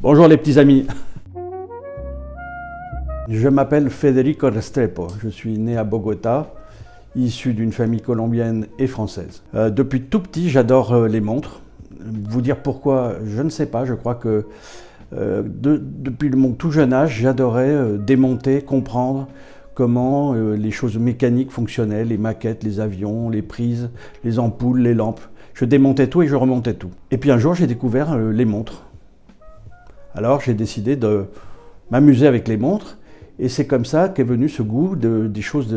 Bonjour les petits amis. Je m'appelle Federico Restrepo, je suis né à Bogota, issu d'une famille colombienne et française. Depuis tout petit, j'adore les montres. Vous dire pourquoi, je ne sais pas, je crois que depuis mon tout jeune âge, j'adorais démonter, comprendre comment les choses mécaniques fonctionnaient, les maquettes, les avions, les prises, les ampoules, les lampes. Je démontais tout et je remontais tout. Et puis un jour, j'ai découvert les montres. Alors j'ai décidé de m'amuser avec les montres et c'est comme ça qu'est venu ce goût des choses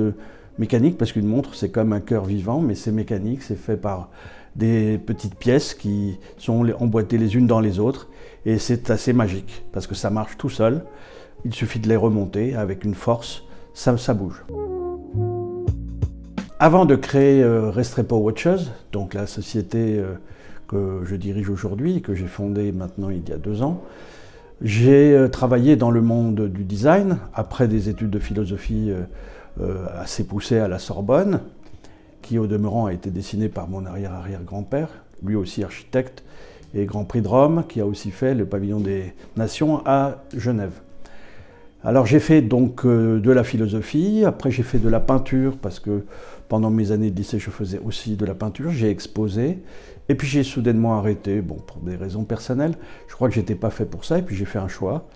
mécaniques, parce qu'une montre c'est comme un cœur vivant, mais c'est mécanique, c'est fait par des petites pièces qui sont emboîtées les unes dans les autres et c'est assez magique parce que ça marche tout seul, il suffit de les remonter avec une force, ça bouge. Avant de créer Restrepo Watches, donc la société que je dirige aujourd'hui et que j'ai fondée maintenant il y a 2 ans, j'ai travaillé dans le monde du design, après des études de philosophie assez poussées à la Sorbonne, qui au demeurant a été dessiné par mon arrière-arrière-grand-père, lui aussi architecte et Grand Prix de Rome, qui a aussi fait le pavillon des Nations à Genève. Alors j'ai fait donc de la philosophie, après j'ai fait de la peinture, parce que pendant mes années de lycée je faisais aussi de la peinture, j'ai exposé, et puis j'ai soudainement arrêté, bon, pour des raisons personnelles, je crois que j'étais pas fait pour ça, et puis j'ai fait un choix.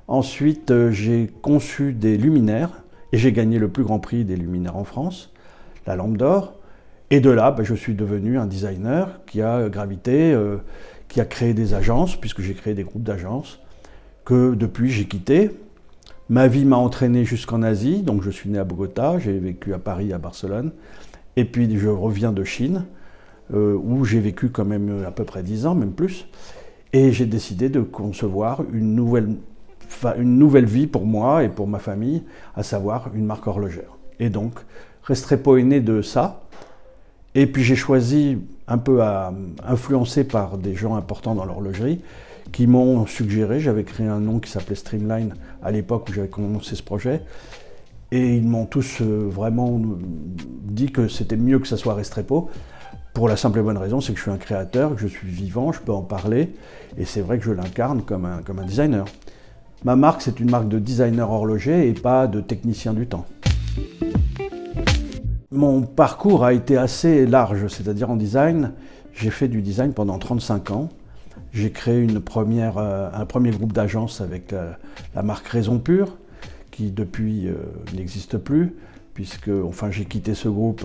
Ensuite j'ai conçu des luminaires, et j'ai gagné le plus grand prix des luminaires en France, la Lampe d'Or, et de là je suis devenu un designer qui a gravité, qui a créé des agences, puisque j'ai créé des groupes d'agences, que depuis j'ai quitté. Ma vie m'a entraîné jusqu'en Asie, donc je suis né à Bogota, j'ai vécu à Paris, à Barcelone, et puis je reviens de Chine, où j'ai vécu quand même à peu près 10 ans, même plus, et j'ai décidé de concevoir une nouvelle vie pour moi et pour ma famille, à savoir une marque horlogère. Et donc, Restrepo est né de ça, et puis j'ai choisi, un peu influencé par des gens importants dans l'horlogerie, qui m'ont suggéré, j'avais créé un nom qui s'appelait Streamline à l'époque où j'avais commencé ce projet, et ils m'ont tous vraiment dit que c'était mieux que ça soit Restrepo, pour la simple et bonne raison, c'est que je suis un créateur, que je suis vivant, je peux en parler, et c'est vrai que je l'incarne comme un designer. Ma marque, c'est une marque de designer horloger et pas de technicien du temps. Mon parcours a été assez large, c'est-à-dire en design, j'ai fait du design pendant 35 ans. J'ai créé un premier groupe d'agence avec la marque Raison Pure, qui depuis n'existe plus, puisque j'ai quitté ce groupe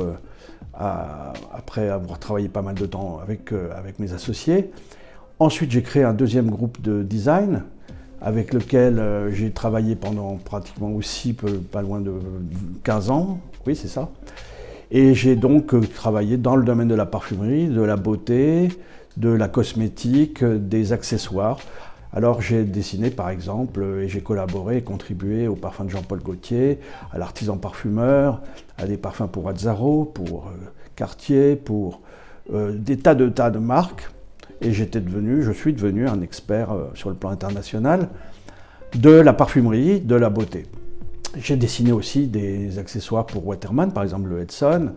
après avoir travaillé pas mal de temps avec mes associés. Ensuite, j'ai créé un deuxième groupe de design, avec lequel j'ai travaillé pendant pratiquement aussi pas loin de 15 ans, oui c'est ça. Et j'ai donc travaillé dans le domaine de la parfumerie, de la beauté, de la cosmétique, des accessoires. Alors j'ai dessiné par exemple, et j'ai collaboré et contribué au parfum de Jean-Paul Gaultier, à l'artisan parfumeur, à des parfums pour Azzaro, pour Cartier, pour des tas de marques. Et je suis devenu un expert sur le plan international de la parfumerie, de la beauté. J'ai dessiné aussi des accessoires pour Waterman, par exemple le Edson,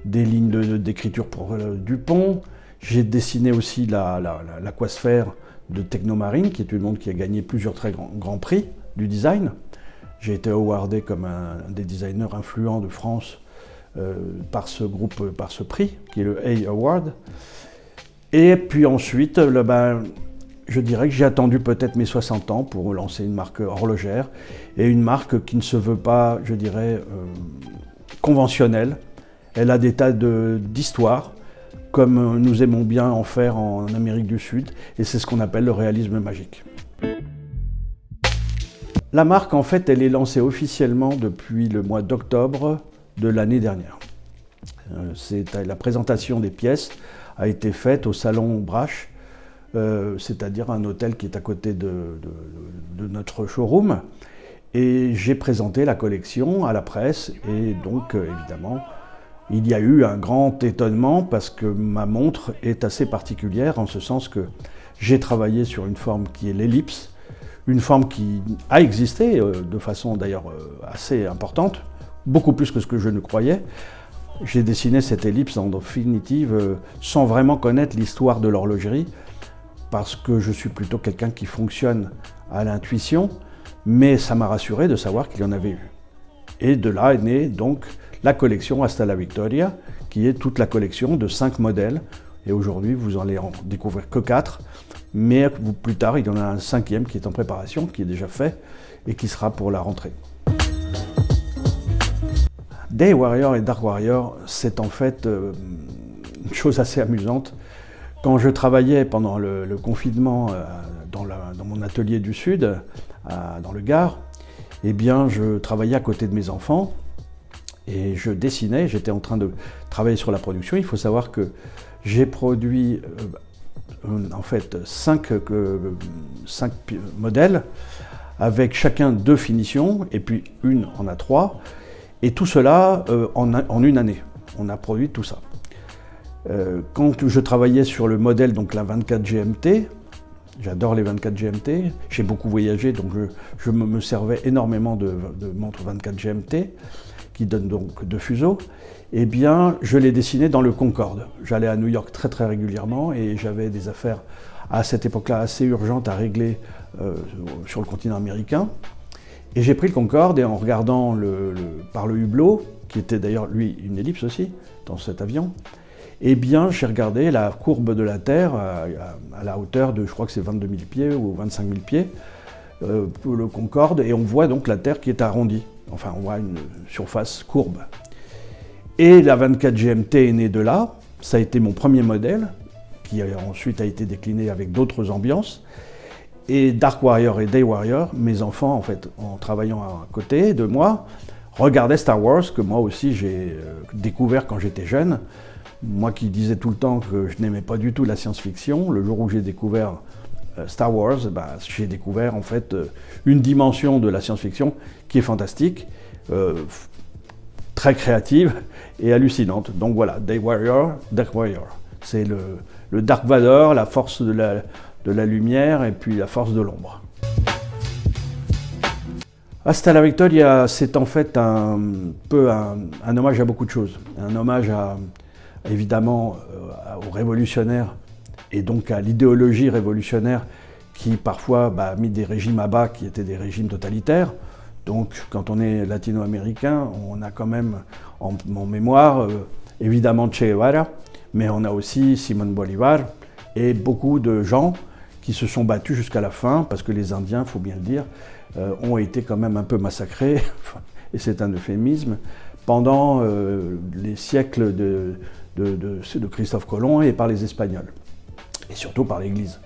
des lignes d'écriture pour Dupont. J'ai dessiné aussi l'aquasphère de Technomarine, qui est une montre qui a gagné plusieurs très grands prix du design. J'ai été awardé comme un des designers influents de France par ce groupe, par ce prix, qui est le A Award. Et puis ensuite, je dirais que j'ai attendu peut-être mes 60 ans pour lancer une marque horlogère, et une marque qui ne se veut pas, je dirais, conventionnelle. Elle a des tas d'histoires, comme nous aimons bien en faire en Amérique du Sud, et c'est ce qu'on appelle le réalisme magique. La marque, en fait, elle est lancée officiellement depuis le mois d'octobre de l'année dernière. La présentation des pièces a été faite au Salon Brache, c'est-à-dire un hôtel qui est à côté de notre showroom, et j'ai présenté la collection à la presse, et donc évidemment, il y a eu un grand étonnement parce que ma montre est assez particulière en ce sens que j'ai travaillé sur une forme qui est l'ellipse, une forme qui a existé de façon d'ailleurs assez importante, beaucoup plus que ce que je ne croyais. J'ai dessiné cette ellipse en définitive sans vraiment connaître l'histoire de l'horlogerie, parce que je suis plutôt quelqu'un qui fonctionne à l'intuition, mais ça m'a rassuré de savoir qu'il y en avait eu. Et de là est née donc la collection Hasta la Victoria, qui est toute la collection de 5 modèles. Et aujourd'hui, vous n'allez en découvrir que 4, mais plus tard, il y en a un 5e qui est en préparation, qui est déjà fait, et qui sera pour la rentrée. Day Warrior et Dark Warrior, c'est en fait une chose assez amusante. Quand je travaillais pendant le confinement dans mon atelier du Sud, dans le Gard, eh bien, je travaillais à côté de mes enfants et je dessinais. J'étais en train de travailler sur la production. Il faut savoir que j'ai produit en fait 5 modèles avec chacun 2 finitions et puis une en a 3. Et tout cela en une année. On a produit tout ça. Quand je travaillais sur le modèle, donc la 24 GMT, j'adore les 24 GMT, j'ai beaucoup voyagé, donc je me servais énormément de montres 24 GMT, qui donnent donc 2 fuseaux, eh bien, je les dessinais dans le Concorde. J'allais à New York très très régulièrement et j'avais des affaires à cette époque-là assez urgentes à régler sur le continent américain. Et j'ai pris le Concorde et en regardant par le hublot, qui était d'ailleurs lui une ellipse aussi dans cet avion, eh bien j'ai regardé la courbe de la Terre à la hauteur de, je crois que c'est 22 000 pieds ou 25 000 pieds, pour le Concorde, et on voit donc la Terre qui est arrondie. Enfin, on voit une surface courbe. Et la 24 GMT est née de là. Ça a été mon premier modèle, qui ensuite a été décliné avec d'autres ambiances. Et Dark Warrior et Day Warrior, mes enfants, en fait, en travaillant à côté de moi, regardaient Star Wars, que moi aussi j'ai découvert quand j'étais jeune. Moi qui disais tout le temps que je n'aimais pas du tout la science-fiction, le jour où j'ai découvert Star Wars, j'ai découvert en fait une dimension de la science-fiction qui est fantastique, très créative et hallucinante. Donc voilà, Day Warrior, Dark Warrior. C'est le Dark Vador, la force de la lumière et puis la force de l'ombre. Hasta la Victoria, c'est en fait un peu un hommage à beaucoup de choses. Un hommage évidemment aux révolutionnaires et donc à l'idéologie révolutionnaire qui parfois a mis des régimes à bas qui étaient des régimes totalitaires. Donc quand on est latino-américain, on a quand même en mémoire évidemment Che Guevara, mais on a aussi Simón Bolívar et beaucoup de gens qui se sont battus jusqu'à la fin, parce que les Indiens, il faut bien le dire, ont été quand même un peu massacrés, et c'est un euphémisme, pendant les siècles de Christophe Colomb et par les Espagnols, et surtout par l'Église.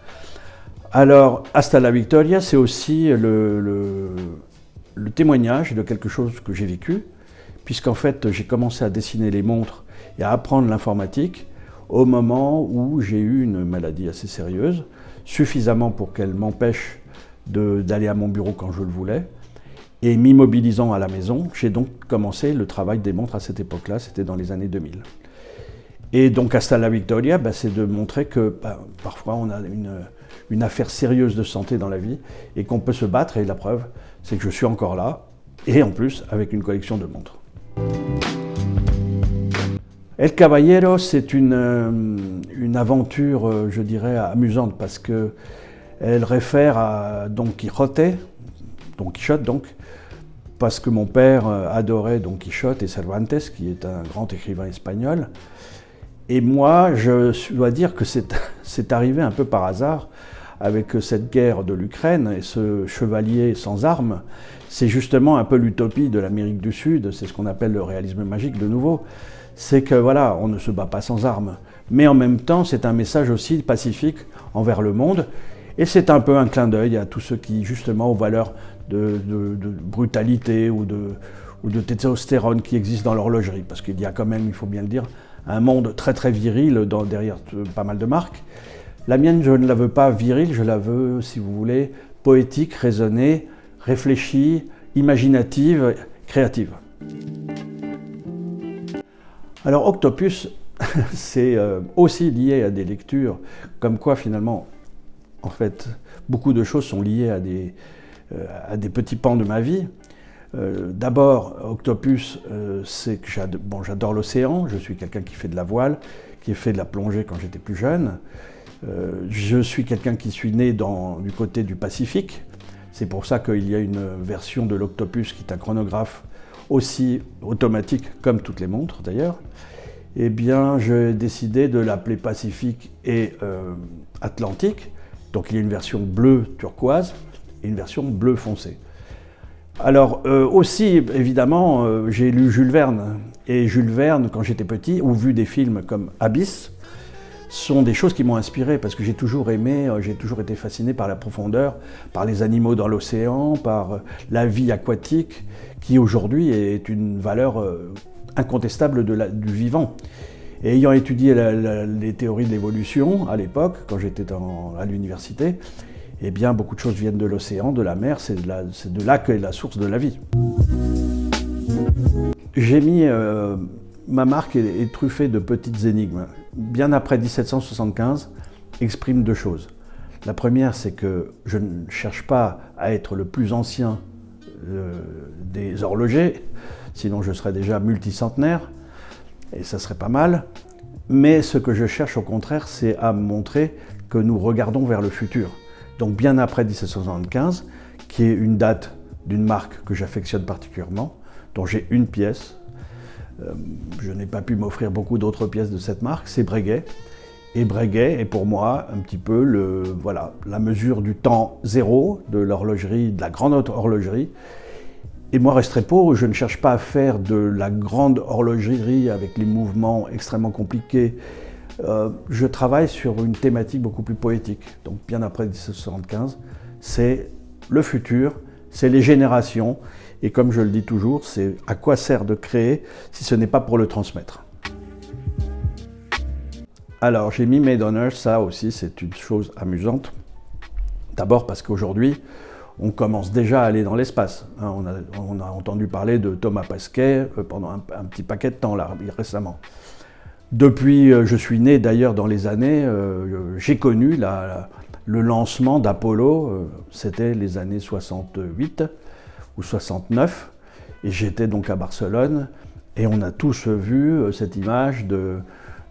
Alors, Hasta la Victoria, c'est aussi le témoignage de quelque chose que j'ai vécu, puisqu'en fait, j'ai commencé à dessiner les montres et à apprendre l'informatique au moment où j'ai eu une maladie assez sérieuse, suffisamment pour qu'elle m'empêche d'aller à mon bureau quand je le voulais. Et m'immobilisant à la maison, j'ai donc commencé le travail des montres à cette époque-là, c'était dans les années 2000. Et donc Hasta la Victoria, c'est de montrer que parfois on a une affaire sérieuse de santé dans la vie et qu'on peut se battre, et la preuve, c'est que je suis encore là, et en plus avec une collection de montres. El Caballero, c'est une aventure, je dirais, amusante, parce qu'elle réfère à Don Quichotte donc, parce que mon père adorait Don Quichotte et Cervantes, qui est un grand écrivain espagnol. Et moi, je dois dire que c'est arrivé un peu par hasard, avec cette guerre de l'Ukraine et ce chevalier sans armes. C'est justement un peu l'utopie de l'Amérique du Sud, c'est ce qu'on appelle le réalisme magique de nouveau. C'est que voilà, on ne se bat pas sans armes. Mais en même temps, c'est un message aussi pacifique envers le monde. Et c'est un peu un clin d'œil à tous ceux qui, justement, aux valeurs de brutalité ou de testostérone qui existent dans l'horlogerie. Parce qu'il y a quand même, il faut bien le dire, un monde très très viril derrière pas mal de marques. La mienne, je ne la veux pas virile, je la veux, si vous voulez, poétique, raisonnée, réfléchie, imaginative, créative. Alors Octopus, c'est aussi lié à des lectures, comme quoi finalement, en fait, beaucoup de choses sont liées à des petits pans de ma vie. D'abord, Octopus, c'est que j'adore l'océan, je suis quelqu'un qui fait de la voile, qui a fait de la plongée quand j'étais plus jeune, Je suis quelqu'un qui suis né du côté du Pacifique. C'est pour ça qu'il y a une version de l'Octopus qui est un chronographe aussi automatique, comme toutes les montres d'ailleurs. Eh bien, j'ai décidé de l'appeler Pacifique et Atlantique. Donc il y a une version bleu turquoise et une version bleu foncé. Alors aussi, évidemment, j'ai lu Jules Verne. Et Jules Verne, quand j'étais petit, ou vu des films comme Abyss, sont des choses qui m'ont inspiré, parce que j'ai toujours aimé, j'ai toujours été fasciné par la profondeur, par les animaux dans l'océan, par la vie aquatique, qui aujourd'hui est une valeur incontestable du vivant. Et ayant étudié les théories de l'évolution à l'époque, quand j'étais à l'université, eh bien beaucoup de choses viennent de l'océan, de la mer, c'est de là qu'est la source de la vie. J'ai mis ma marque est truffée de petites énigmes. Bien après 1775, exprime deux choses. La première, c'est que je ne cherche pas à être le plus ancien des horlogers, sinon je serais déjà multicentenaire, et ça serait pas mal. Mais ce que je cherche au contraire, c'est à montrer que nous regardons vers le futur. Donc bien après 1775, qui est une date d'une marque que j'affectionne particulièrement, dont j'ai une pièce. Je n'ai pas pu m'offrir beaucoup d'autres pièces de cette marque, c'est Breguet. Et Breguet est pour moi un petit peu la mesure du temps zéro de l'horlogerie, de la grande horlogerie. Et moi, Restrepo, je ne cherche pas à faire de la grande horlogerie avec les mouvements extrêmement compliqués. Je travaille sur une thématique beaucoup plus poétique. Donc bien après 1775, c'est le futur, c'est les générations. Et comme je le dis toujours, c'est à quoi sert de créer si ce n'est pas pour le transmettre. Alors j'ai mis Made on Earth, ça aussi c'est une chose amusante. D'abord parce qu'aujourd'hui, on commence déjà à aller dans l'espace. On a entendu parler de Thomas Pesquet pendant un petit paquet de temps là, récemment. Depuis, je suis né d'ailleurs dans les années, j'ai connu le lancement d'Apollo, c'était les années 68 ou 69, et j'étais donc à Barcelone, et on a tous vu cette image de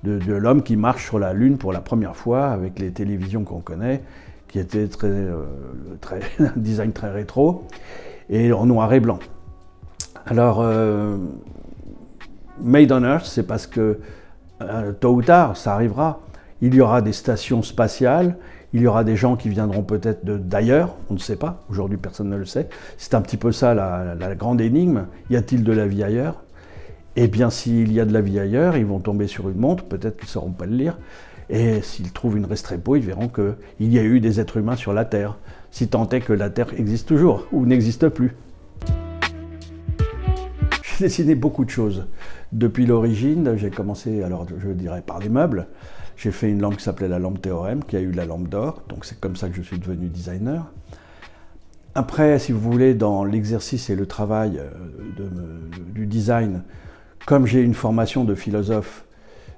l'homme qui marche sur la Lune pour la première fois avec les télévisions qu'on connaît, qui étaient un design très rétro, et en noir et blanc. Alors, Made on Earth, c'est parce que tôt ou tard, ça arrivera. Il y aura des stations spatiales, il y aura des gens qui viendront peut-être d'ailleurs, on ne sait pas, aujourd'hui personne ne le sait. C'est un petit peu ça la grande énigme, y a-t-il de la vie ailleurs? Eh bien s'il y a de la vie ailleurs, ils vont tomber sur une montre, peut-être qu'ils ne sauront pas le lire, et s'ils trouvent une Restrepo, ils verront qu'il y a eu des êtres humains sur la Terre, si tant est que la Terre existe toujours, ou n'existe plus. J'ai dessiné beaucoup de choses. Depuis l'origine, j'ai commencé, alors je dirais par des meubles. J'ai fait une lampe qui s'appelait la lampe Théorème, qui a eu la lampe d'or, donc c'est comme ça que je suis devenu designer. Après, si vous voulez, dans l'exercice et le travail du design, comme j'ai une formation de philosophe,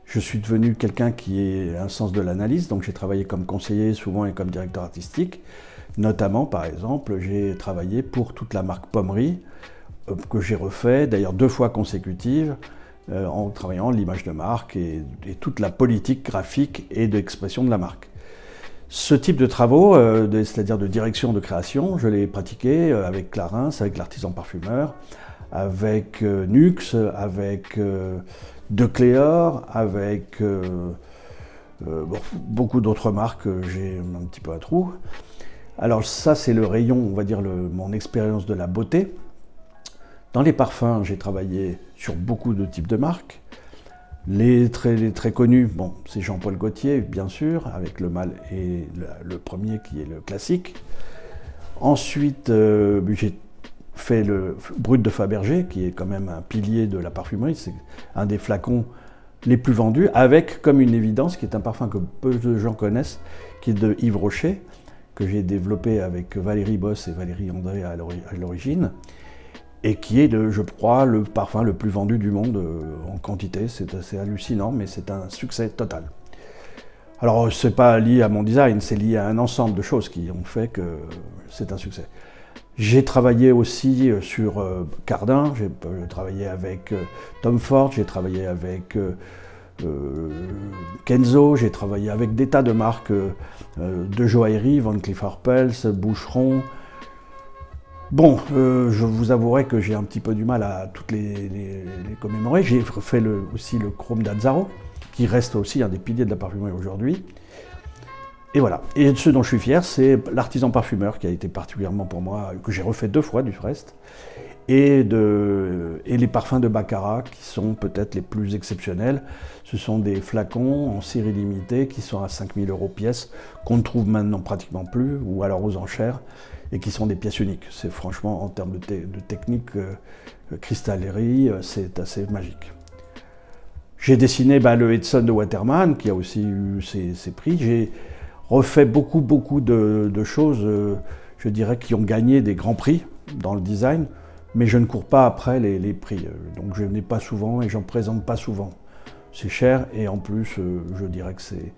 je suis devenu quelqu'un qui a un sens de l'analyse, donc j'ai travaillé comme conseiller souvent et comme directeur artistique. Notamment, par exemple, j'ai travaillé pour toute la marque Pommery, que j'ai refait, d'ailleurs 2 fois consécutives, en travaillant l'image de marque et toute la politique graphique et d'expression de la marque. Ce type de travaux, c'est-à-dire de direction de création, je l'ai pratiqué avec Clarins, avec l'artisan parfumeur, avec Nux, avec De Cléor, avec beaucoup d'autres marques, j'ai un petit peu un trou. Alors ça, c'est le rayon, on va dire, mon expérience de la beauté. Dans les parfums, j'ai travaillé sur beaucoup de types de marques. Les très connus, bon, c'est Jean-Paul Gaultier, bien sûr, avec le mâle et le premier qui est le classique. Ensuite, j'ai fait le Brut de Fabergé, qui est quand même un pilier de la parfumerie. C'est un des flacons les plus vendus, avec comme une évidence, qui est un parfum que peu de gens connaissent, qui est de Yves Rocher, que j'ai développé avec Valérie Boss et Valérie André à l'origine, et qui est, je crois, le parfum le plus vendu du monde en quantité. C'est assez hallucinant, mais c'est un succès total. Alors, c'est pas lié à mon design, c'est lié à un ensemble de choses qui ont fait que c'est un succès. J'ai travaillé aussi sur Cardin, j'ai travaillé avec Tom Ford, j'ai travaillé avec Kenzo, j'ai travaillé avec des tas de marques de joaillerie, Van Cleef & Arpels, Boucheron. Bon, je vous avouerai que j'ai un petit peu du mal à toutes les commémorer. J'ai fait aussi le chrome d'Azzaro, qui reste aussi un des piliers de la parfumerie aujourd'hui. Et voilà. Et ce dont je suis fier, c'est l'artisan parfumeur qui a été particulièrement pour moi, que j'ai refait 2 fois du reste, et les parfums de Baccarat qui sont peut-être les plus exceptionnels. Ce sont des flacons en série limitée qui sont à 5 000 € pièce, qu'on ne trouve maintenant pratiquement plus, ou alors aux enchères, et qui sont des pièces uniques. C'est franchement, en termes de technique, cristallerie, c'est assez magique. J'ai dessiné le Edson de Waterman, qui a aussi eu ses prix. J'ai refait beaucoup de choses, je dirais, qui ont gagné des grands prix dans le design, mais je ne cours pas après les prix. Donc je n'ai pas souvent et j'en présente pas souvent. C'est cher et en plus, je dirais que c'est...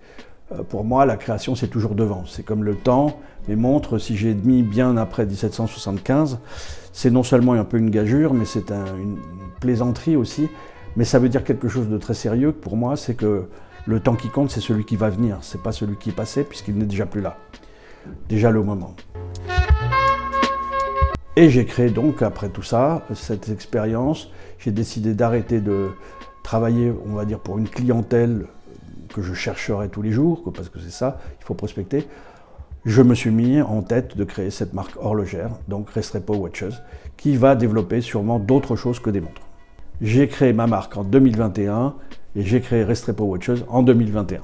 Pour moi, la création, c'est toujours devant. C'est comme le temps. Les montres, si j'ai mis bien après 1775, c'est non seulement un peu une gageure, mais c'est une plaisanterie aussi. Mais ça veut dire quelque chose de très sérieux pour moi, c'est que le temps qui compte, c'est celui qui va venir. C'est pas celui qui est passé, puisqu'il n'est déjà plus là. Déjà le moment. Et j'ai créé donc, après tout ça, cette expérience. J'ai décidé d'arrêter de travailler, on va dire, pour une clientèle que je chercherai tous les jours, parce que c'est ça, il faut prospecter. Je me suis mis en tête de créer cette marque horlogère, donc Restrepo Watches, qui va développer sûrement d'autres choses que des montres. J'ai créé ma marque en 2021 et j'ai créé Restrepo Watches en 2021.